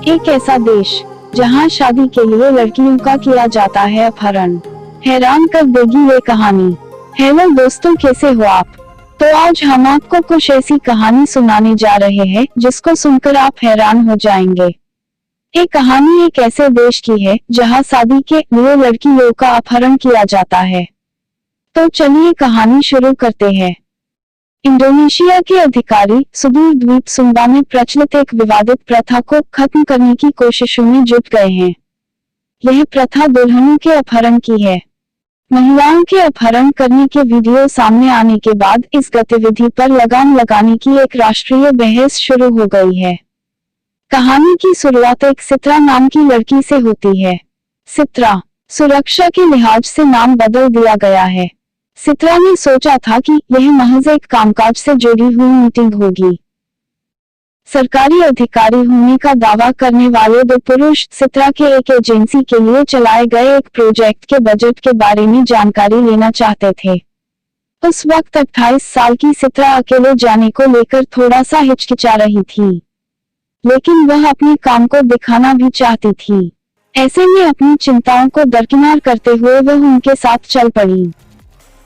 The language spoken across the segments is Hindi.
एक ऐसा देश जहां शादी के लिए लड़कियों का किया जाता है अपहरण। हैरान कर देगी ये कहानी। हेलो दोस्तों, कैसे हो आप? तो आज हम आपको कुछ ऐसी कहानी सुनाने जा रहे हैं जिसको सुनकर आप हैरान हो जाएंगे। ये कहानी एक ऐसे देश की है जहां शादी के लिए लड़कियों का अपहरण किया जाता है। तो चलिए कहानी शुरू करते हैं। इंडोनेशिया के अधिकारी सुदूर द्वीप सुंबा में प्रचलित एक विवादित प्रथा को खत्म करने की कोशिशों में जुट गए हैं। यह प्रथा दुल्हनों के अपहरण की है। महिलाओं के अपहरण करने के वीडियो सामने आने के बाद इस गतिविधि पर लगाम लगाने की एक राष्ट्रीय बहस शुरू हो गई है। कहानी की शुरुआत एक सित्रा नाम की लड़की से होती है। सित्रा, सुरक्षा के लिहाज से नाम बदल दिया गया है। सित्रा ने सोचा था कि यह महज एक कामकाज से जुड़ी हुई मीटिंग होगी। सरकारी अधिकारी होने का दावा करने वाले दो पुरुष सित्रा के एक एजेंसी के लिए चलाए गए एक प्रोजेक्ट के बजट के बारे में जानकारी लेना चाहते थे। उस वक्त 28 साल की सित्रा अकेले जाने को लेकर थोड़ा सा हिचकिचा रही थी, लेकिन वह अपने काम को दिखाना भी चाहती थी। ऐसे में अपनी चिंताओं को दरकिनार करते हुए वह उनके साथ चल पड़ी।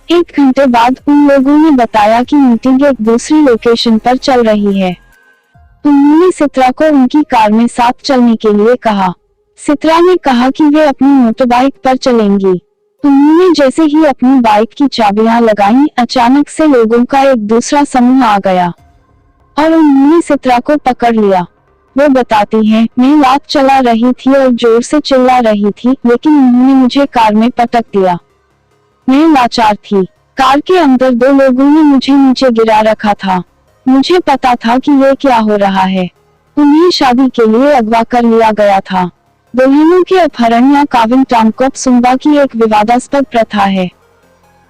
1 घंटे बाद उन लोगों ने बताया कि मीटिंग एक दूसरी लोकेशन पर चल रही है। उन्होंने सित्रा को उनकी कार में साथ चलने के लिए कहा। सित्रा ने कहा कि वे अपनी मोटरबाइक पर चलेंगी। उन्होंने जैसे ही अपनी बाइक की चाबियां लगाईं, अचानक से लोगों का एक दूसरा समूह आ गया और उन्होंने सित्रा को पकड़ लिया। वो बताती हैं, मैं रात चला रही थी और जोर से चिल्ला रही थी, लेकिन उन्होंने मुझे कार में पटक दिया। मैं लाचार थी। कार के अंदर 2 लोगों ने मुझे नीचे गिरा रखा था। मुझे पता था कि ये क्या हो रहा है। उन्हें शादी के लिए अगवा कर लिया गया था। दुल्हनों के अपहरण या काविन टांगकोप सुंबा की एक विवादास्पद प्रथा है।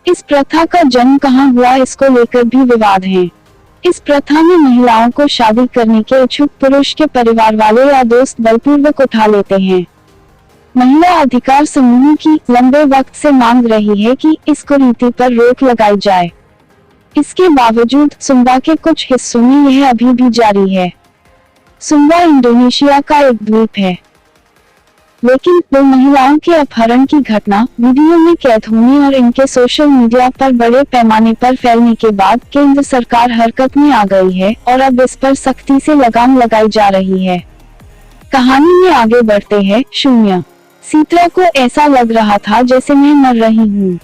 इस प्रथा का जन्म कहाँ हुआ, इसको लेकर भी विवाद है। इस प्रथा में महिलाओं को शादी करने के इच्छुक पुरुष के परिवार वाले या दोस्त बलपूर्वक उठा लेते हैं। महिला अधिकार समूह की लंबे वक्त से मांग रही है कि इस कुरीति पर रोक लगाई जाए। इसके बावजूद सुंबा के कुछ हिस्सों में यह अभी भी जारी है। सुंबा इंडोनेशिया का एक द्वीप है, लेकिन 2 महिलाओं के अपहरण की घटना वीडियो में कैद होने और इनके सोशल मीडिया पर बड़े पैमाने पर फैलने के बाद केंद्र सरकार हरकत में आ गई है और अब इस पर सख्ती से लगाम लगाई जा रही है। कहानी में आगे बढ़ते हैं। 0। सित्रा को ऐसा लग रहा था जैसे मैं मर रही हूँ।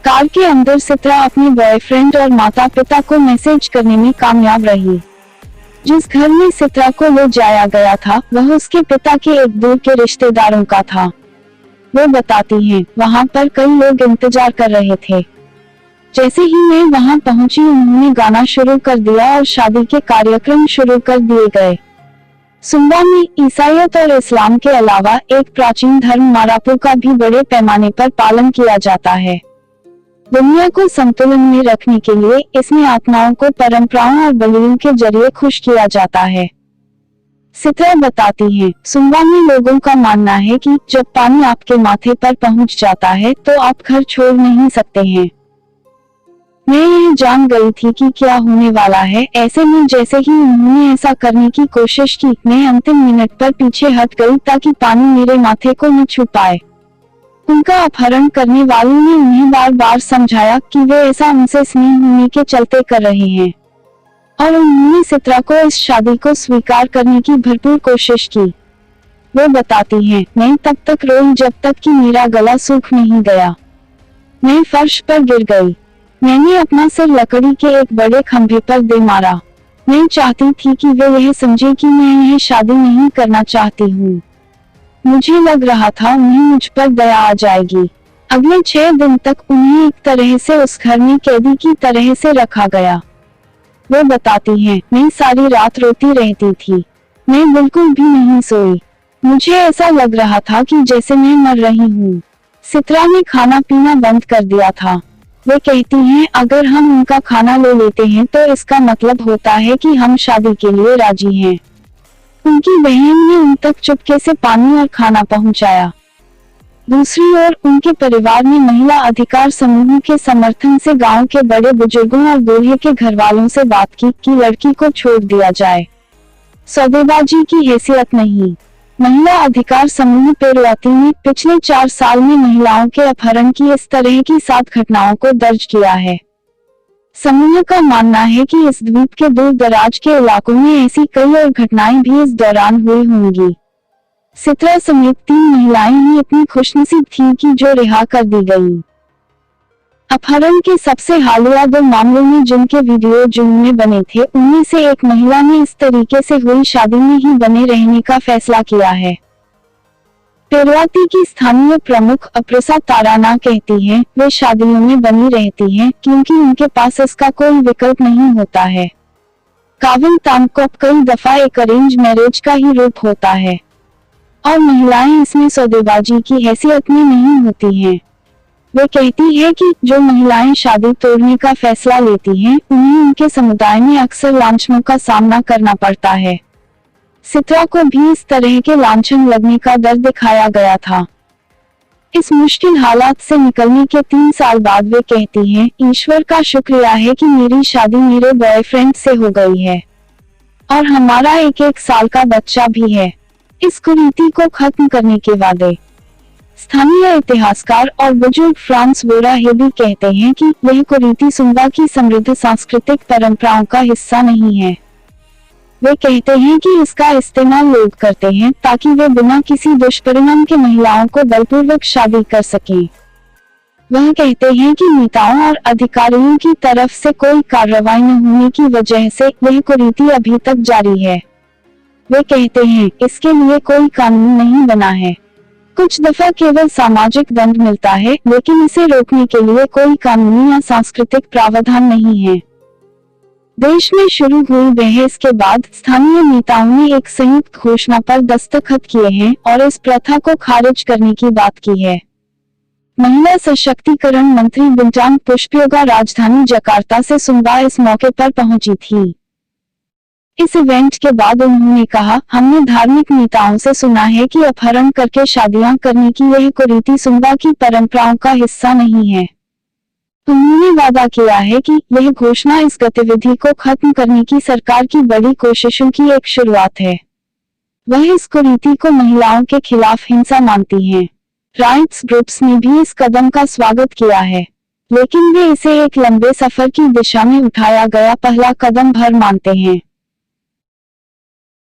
कार के अंदर सित्रा अपने बॉयफ्रेंड और माता पिता को मैसेज करने में कामयाब रही। जिस घर में सित्रा को ले जाया गया था वह उसके पिता के एक दूर के रिश्तेदारों का था। वो बताती हैं, वहाँ पर कई लोग इंतजार कर रहे थे। जैसे ही मैं वहाँ पहुँची, उन्होंने गाना शुरू कर दिया और शादी के कार्यक्रम शुरू कर दिए गए। सुंबा में ईसाईयत और इस्लाम के अलावा एक प्राचीन धर्म मारापू का भी बड़े पैमाने पर पालन किया जाता है। दुनिया को संतुलन में रखने के लिए इसमें आत्माओं को परंपराओं और बलियों के जरिए खुश किया जाता है। सित्रा बताती हैं, सुंबा में लोगों का मानना है कि जब पानी आपके माथे पर पहुंच जाता है तो आप घर छोड़ नहीं सकते हैं। मैं यह जान गई थी कि क्या होने वाला है। ऐसे में जैसे ही उन्होंने ऐसा करने की कोशिश की, मैं अंतिम मिनट पर पीछे हट गई ताकि पानी मेरे माथे को न छू पाए। उनका अपहरण करने वालों ने उन्हें बार बार समझाया कि वे ऐसा उनसे स्नेह होने के चलते कर रहे हैं और उन्होंने सित्रा को इस शादी को स्वीकार करने की भरपूर कोशिश की। वो बताती हैं, मैं तब तक रोई जब तक कि मेरा गला सूख नहीं गया। मैं फर्श पर गिर गई। मैंने अपना सिर लकड़ी के एक बड़े खंभे पर दे मारा। मैं चाहती थी कि वे यह समझे कि मैं यह शादी नहीं करना चाहती हूँ। मुझे लग रहा था उन्हें मुझ पर दया आ जाएगी। अगले 6 दिन तक उन्हें एक तरह से उस घर में कैदी की तरह से रखा गया। वो बताती हैं, मैं सारी रात रोती रहती थी। मैं बिल्कुल भी नहीं सोई। मुझे ऐसा लग रहा था कि जैसे मैं मर रही हूँ। सित्रा ने खाना पीना बंद कर दिया था। वे कहती हैं, अगर हम उनका खाना ले लेते हैं तो इसका मतलब होता है कि हम शादी के लिए राजी हैं। उनकी बहन ने उन तक चुपके से पानी और खाना पहुंचाया। दूसरी ओर उनके परिवार ने महिला अधिकार समूह के समर्थन से गांव के बड़े बुजुर्गों और दूल्हे के घरवालों से बात की कि लड़की को छोड़ दिया जाए। सौदेबाजी की हैसियत नहीं। महिला अधिकार समूह पेरवाती ने पिछले 4 साल में महिलाओं के अपहरण की इस तरह की 7 घटनाओं को दर्ज किया है। समूह का मानना है कि इस द्वीप के दूर दराज के इलाकों में ऐसी कई और घटनाएं भी इस दौरान हुई होंगी। सित्रा समेत 3 महिलाएं ही इतनी खुशनसीब थीं कि जो रिहा कर दी गईं। अपहरण के सबसे हालिया 2 मामलों में जिनके वीडियो जून में बने थे, उनमें से एक महिला ने इस तरीके से हुई शादी में ही बने रहने का फैसला किया है। पेरवाती की स्थानीय प्रमुख अप्रसा ताराना कहती हैं, वे शादियों में बनी रहती हैं क्योंकि उनके पास इसका कोई विकल्प नहीं होता है। काविन तामकोप कई दफा एक अरेंज मैरिज का ही रूप होता है और महिलाएं इसमें सौदेबाजी की हैसियत में नहीं होती हैं। वे कहती है कि जो महिलाएं शादी तोड़ने का फैसला लेती हैं, उन्हें उनके समुदाय में अक्सर लांछनों का सामना करना पड़ता है। सित्रा को भी इस तरह के लांछन लगने का डर दिखाया गया था। इस मुश्किल हालात से निकलने के 3 साल बाद वे कहती हैं, ईश्वर का शुक्रिया है कि मेरी शादी मेरे बॉयफ्रेंड से हो गई है और हमारा 1 साल का बच्चा भी है। इस कुरीति को खत्म करने के वादे। स्थानीय इतिहासकार और बुजुर्ग फ्रांस वोरा हेबी कहते हैं कि यह कुरीति सुंबा की समृद्ध सांस्कृतिक परंपराओं का हिस्सा नहीं है। वे कहते हैं कि इसका इस्तेमाल लोग करते हैं ताकि वे बिना किसी दुष्परिणाम के महिलाओं को बलपूर्वक शादी कर सकें। वह कहते हैं कि नेताओं और अधिकारियों की तरफ से कोई कार्रवाई न होने की वजह से यह कुरीति अभी तक जारी है। वे कहते हैं, इसके लिए कोई कानून नहीं बना है। कुछ दफा केवल सामाजिक दंड मिलता है, लेकिन इसे रोकने के लिए कोई कानूनी या सांस्कृतिक प्रावधान नहीं है। देश में शुरू हुई बहस के बाद स्थानीय नेताओं ने एक संयुक्त घोषणा पर दस्तखत किए हैं और इस प्रथा को खारिज करने की बात की है। महिला सशक्तिकरण मंत्री बिंटान पुष्पयोगा राजधानी जकार्ता से सुंबा इस मौके पर पहुंची थी। इस इवेंट के बाद उन्होंने कहा, हमने धार्मिक नेताओं से सुना है कि अपहरण करके शादियां करने की यह कुरीति सुंबा की परंपराओं का हिस्सा नहीं है। उन्होंने वादा किया है कि यह घोषणा इस गतिविधि को खत्म करने की सरकार की बड़ी कोशिशों की एक शुरुआत है। वह इस कुरीति को महिलाओं के खिलाफ हिंसा मानती हैं। राइट्स ग्रुप्स ने भी इस कदम का स्वागत किया है, लेकिन वे इसे एक लंबे सफर की दिशा में उठाया गया पहला कदम भर मानते हैं।